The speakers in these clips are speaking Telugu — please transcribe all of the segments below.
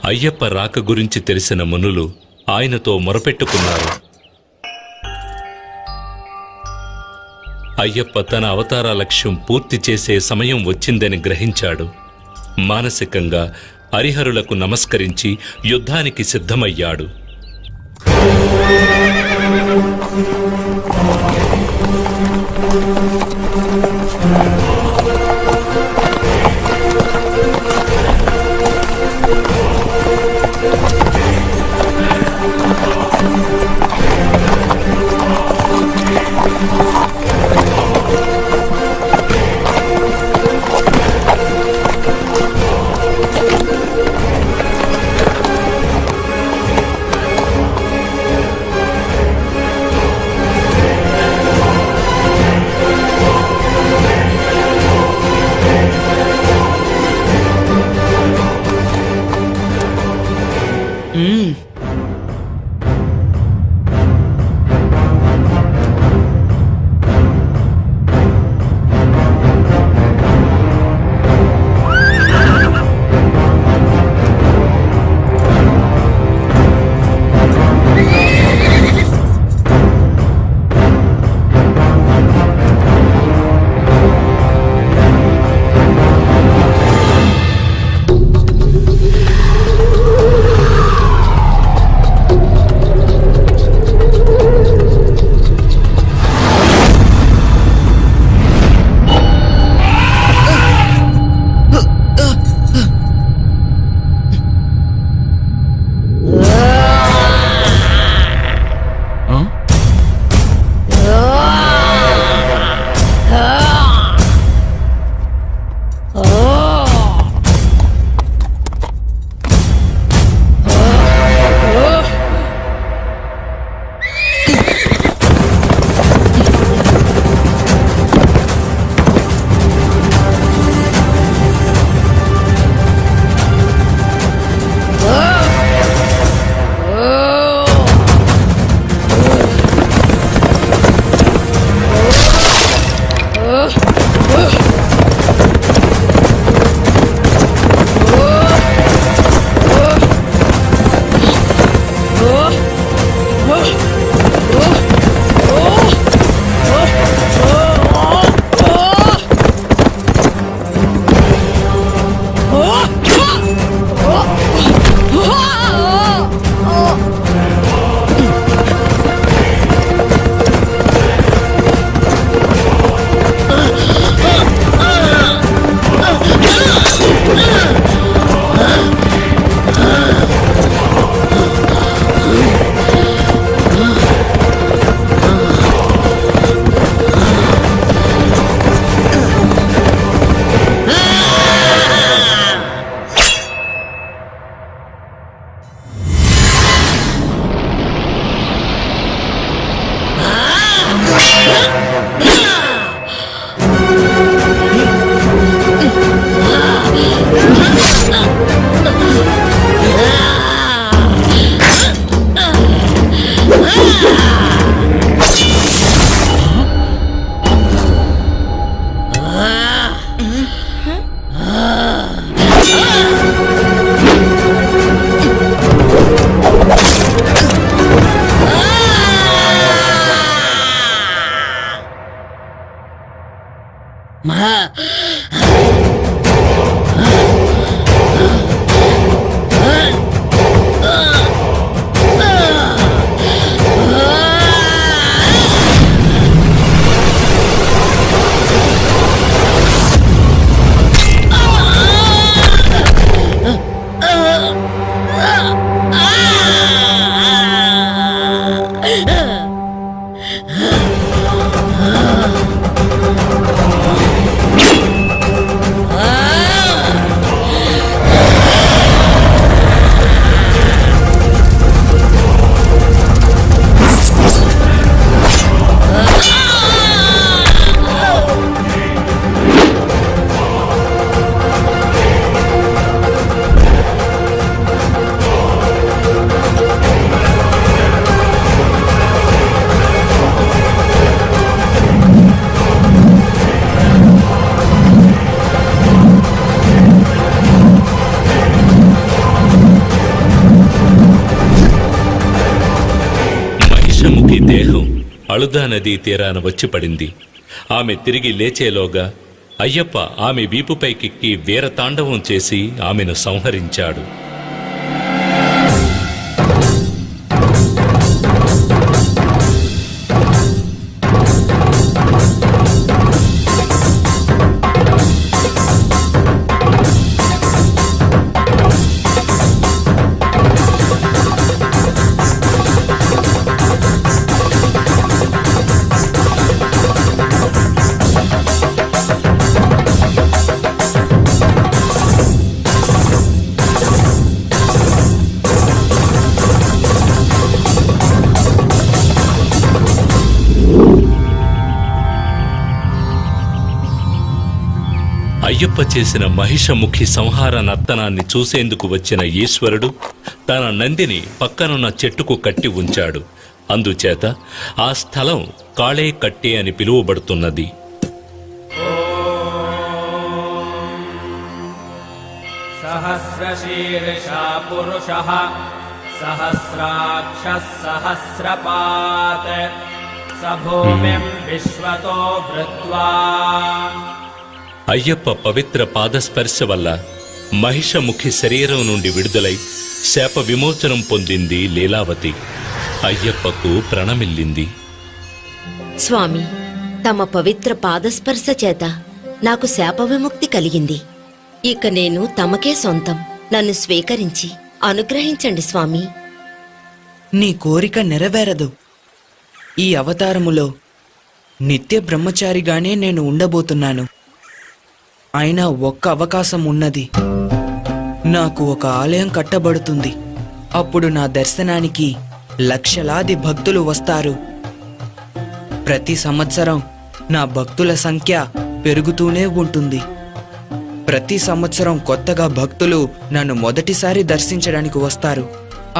అయ్యప్ప రాక గురించి తెలిసిన మునులు ఆయనతో మొరపెట్టుకున్నారు. అయ్యప్ప తన అవతార లక్ష్యం పూర్తి చేసే సమయం వచ్చిందని గ్రహించాడు. మానసికంగా హరిహరులకు నమస్కరించి యుద్ధానికి సిద్ధమయ్యాడు. అళుదా నదీ తీరాన వచ్చి పడింది. ఆమె తిరిగి లేచేలోగా అయ్యప్ప ఆమె వీపుపైకెక్కి వీరతాండవం చేసి ఆమెను సంహరించాడు. అయ్యప్ప చేసిన మహిషముఖి సంహార నర్తనాన్ని చూసేందుకు వచ్చిన ఈశ్వరుడు తన నందిని పక్కనున్న చెట్టుకు కట్టి ఉంచాడు. అందుచేత ఆ స్థలం కాళే కట్టే అని పిలువబడుతున్నది. సహస్రశీర్షా పురుషః సహస్రాక్షః సహస్రపాత్ సభూమిం విశ్వతో వృత్వా. అయ్యప్ప పవిత్ర పాదస్పర్శ వల్ల మహిషముఖి శరీరం నుండి విడుదలై శాప విమోచనం పొందింది లీలావతి. అయ్యప్పకు ప్రణమిల్లింది. స్వామి, తమ పవిత్ర పాదస్పర్శ చేత నాకు శాప విముక్తి కలిగింది. ఇక నేను తమకే సొంతం. నన్ను స్వీకరించి అనుగ్రహించండి స్వామి. నీ కోరిక నెరవేరదు. ఈ అవతారములో నిత్య బ్రహ్మచారిగానే నేను ఉండబోతున్నాను. అయినా ఒక్క అవకాశం ఉన్నది. నాకు ఒక ఆలయం కట్టబడుతుంది. అప్పుడు నా దర్శనానికి లక్షలాది భక్తులు వస్తారు. ప్రతి సంవత్సరం నా భక్తుల సంఖ్య పెరుగుతూనే ఉంటుంది. ప్రతి సంవత్సరం కొత్తగా భక్తులు నన్ను మొదటిసారి దర్శించడానికి వస్తారు.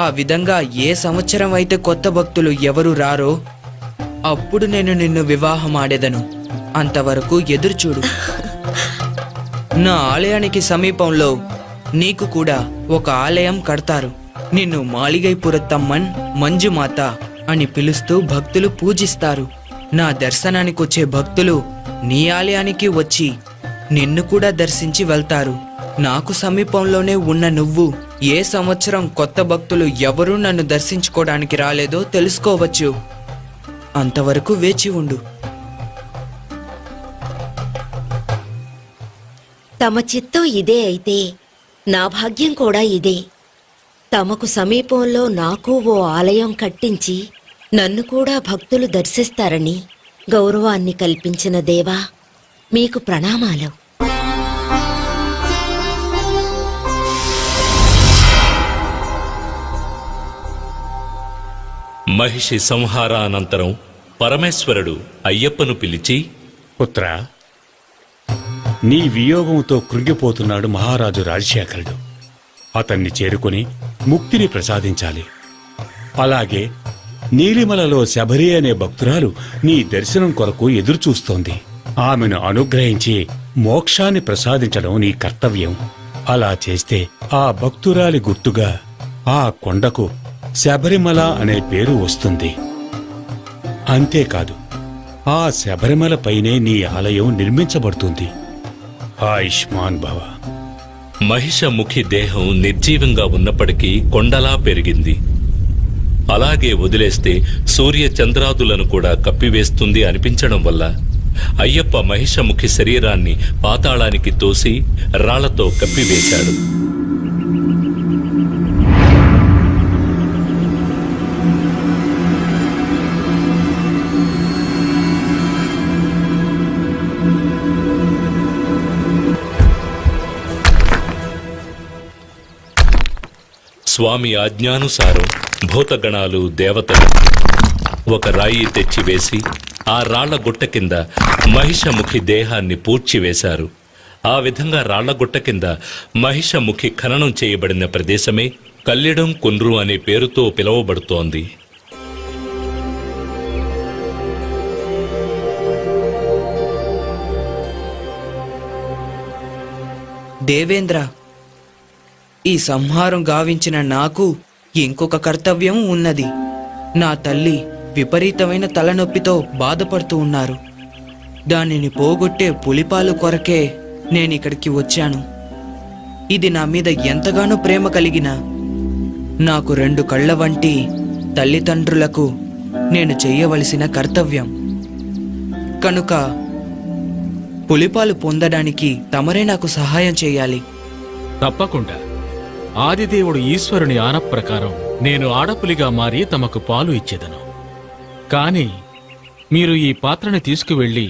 ఆ విధంగా ఏ సంవత్సరం అయితే కొత్త భక్తులు ఎవరు రారో అప్పుడు నేను నిన్ను వివాహం ఆడేదను. అంతవరకు ఎదురుచూడు. నా ఆలయానికి సమీపంలో నీకు కూడా ఒక ఆలయం కడతారు. నిన్ను మాళిగైపురత్తమ్మన్ మంజుమాత అని పిలుస్తూ భక్తులు పూజిస్తారు. నా దర్శనానికొచ్చే భక్తులు నీ ఆలయానికి వచ్చి నిన్ను కూడా దర్శించి వెళ్తారు. నాకు సమీపంలోనే ఉన్న నువ్వు ఏ సంవత్సరం కొత్త భక్తులు ఎవరూ నన్ను దర్శించుకోవడానికి రాలేదో తెలుసుకోవచ్చు. అంతవరకు వేచి ఉండు. తమ చిత్తం ఇదే అయితే నా భాగ్యం కూడా ఇదే. తమకు సమీపంలో నాకు ఓ ఆలయం కట్టించి నన్ను కూడా భక్తులు దర్శిస్తారని గౌరవాన్ని కల్పించిన దేవా, మీకు ప్రణామాలు. మహిషి సంహారానంతరం పరమేశ్వరుడు అయ్యప్పను పిలిచి, పుత్రా, నీ వియోగంతో కృంగిపోతున్నాడు మహారాజు రాజశేఖరుడు. అతన్ని చేరుకుని ముక్తిని ప్రసాదించాలి. అలాగే నీలిమలలో శబరి అనే భక్తురాలు నీ దర్శనం కొరకు ఎదురుచూస్తోంది. ఆమెను అనుగ్రహించి మోక్షాన్ని ప్రసాదించడం నీ కర్తవ్యం. అలా చేస్తే ఆ భక్తురాలి గుర్తుగా ఆ కొండకు శబరిమల అనే పేరు వస్తుంది. అంతేకాదు, ఆ శబరిమల పైనే నీ ఆలయం నిర్మించబడుతుంది. ఆయుష్మాన్ భవ. మహిషముఖి దేహం నిర్జీవంగా ఉన్నప్పటికీ కొండలా పెరిగింది. అలాగే వదిలేస్తే సూర్య చంద్రాదులను కూడా కప్పివేస్తుంది అనిపించడం వల్ల అయ్యప్ప మహిషముఖి శరీరాన్ని పాతాళానికి తోసి రాళ్లతో కప్పివేశాడు. స్వామి ఆజ్ఞానుసారం భూతగణాలు, దేవతలు ఒక రాయి తెచ్చివేసి ఆ రాళ్ల గుట్ట కింద మహిషముఖి దేహాన్ని పూడ్చివేశారు. ఆ విధంగా రాళ్లగుట్ట కింద మహిషముఖి ఖననం చేయబడిన ప్రదేశమే కల్లిడం కున్రు అనే పేరుతో పిలువబడుతోంది. దేవేంద్ర, ఈ సంహారం గావించిన నాకు ఇంకొక కర్తవ్యం ఉన్నది. నా తల్లి విపరీతమైన తలనొప్పితో బాధపడుతూ ఉన్నారు. దానిని పోగొట్టే పులిపాలు కొరకే నేనిక్కడికి వచ్చాను. ఇది నా మీద ఎంతగానో ప్రేమ కలిగిన నాకు 2 కళ్ళ వంటి తల్లిదండ్రులకు నేను చెయ్యవలసిన కర్తవ్యం. కనుక పులిపాలు పొందడానికి తమరే నాకు సహాయం చేయాలి. తప్పకుండా. ఆదిదేవుడు ఈశ్వరుని ఆన ప్రకారం నేను ఆడపులిగా మారి తమకు పాలు ఇచ్చేదను. కాని మీరు ఈ పాత్రని తీసుకువెళ్ళి